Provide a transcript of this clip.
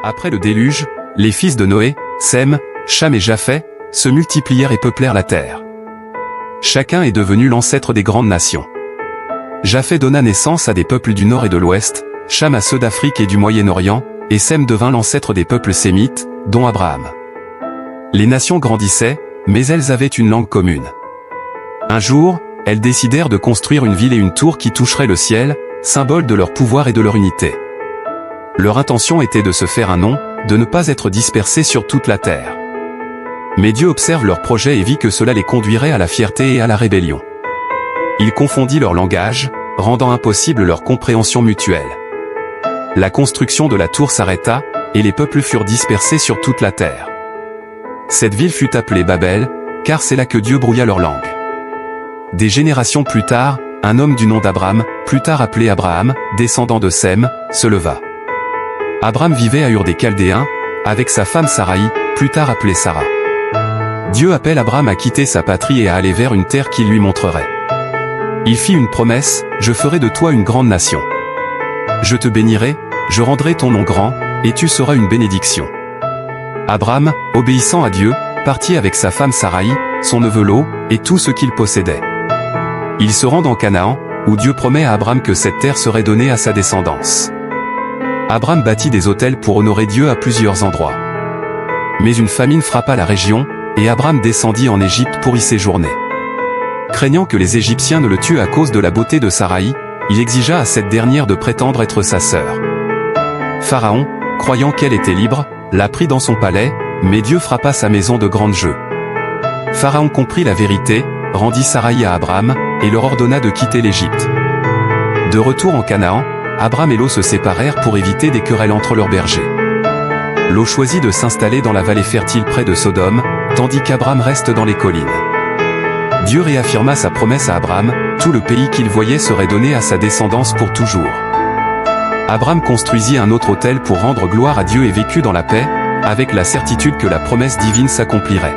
Après le déluge, les fils de Noé, Sem, Cham et Japheth, se multiplièrent et peuplèrent la terre. Chacun est devenu l'ancêtre des grandes nations. Japheth donna naissance à des peuples du nord et de l'ouest, Cham à ceux d'Afrique et du Moyen-Orient, et Sem devint l'ancêtre des peuples sémites, dont Abraham. Les nations grandissaient, mais elles avaient une langue commune. Un jour, elles décidèrent de construire une ville et une tour qui toucheraient le ciel, symbole de leur pouvoir et de leur unité. Leur intention était de se faire un nom, de ne pas être dispersés sur toute la terre. Mais Dieu observe leur projet et vit que cela les conduirait à la fierté et à la rébellion. Il confondit leur langage, rendant impossible leur compréhension mutuelle. La construction de la tour s'arrêta, et les peuples furent dispersés sur toute la terre. Cette ville fut appelée Babel, car c'est là que Dieu brouilla leur langue. Des générations plus tard, un homme du nom d'Abram, plus tard appelé Abraham, descendant de Sem, se leva. Abram vivait à Ur des Chaldéens, avec sa femme Saraï, plus tard appelée Sarah. Dieu appelle Abram à quitter sa patrie et à aller vers une terre qu'il lui montrerait. Il fit une promesse, « Je ferai de toi une grande nation. Je te bénirai, je rendrai ton nom grand, et tu seras une bénédiction. » Abram, obéissant à Dieu, partit avec sa femme Saraï, son neveu Lot, et tout ce qu'il possédait. Ils se rendent en Canaan, où Dieu promet à Abram que cette terre serait donnée à sa descendance. Abram bâtit des autels pour honorer Dieu à plusieurs endroits. Mais une famine frappa la région, et Abram descendit en Égypte pour y séjourner. Craignant que les Égyptiens ne le tuent à cause de la beauté de Saraï, il exigea à cette dernière de prétendre être sa sœur. Pharaon, croyant qu'elle était libre, la prit dans son palais, mais Dieu frappa sa maison de grands jeux. Pharaon comprit la vérité, rendit Saraï à Abram, et leur ordonna de quitter l'Égypte. De retour en Canaan, Abram et Lot se séparèrent pour éviter des querelles entre leurs bergers. Lot choisit de s'installer dans la vallée fertile près de Sodome, tandis qu'Abram reste dans les collines. Dieu réaffirma sa promesse à Abram, tout le pays qu'il voyait serait donné à sa descendance pour toujours. Abram construisit un autre autel pour rendre gloire à Dieu et vécut dans la paix, avec la certitude que la promesse divine s'accomplirait.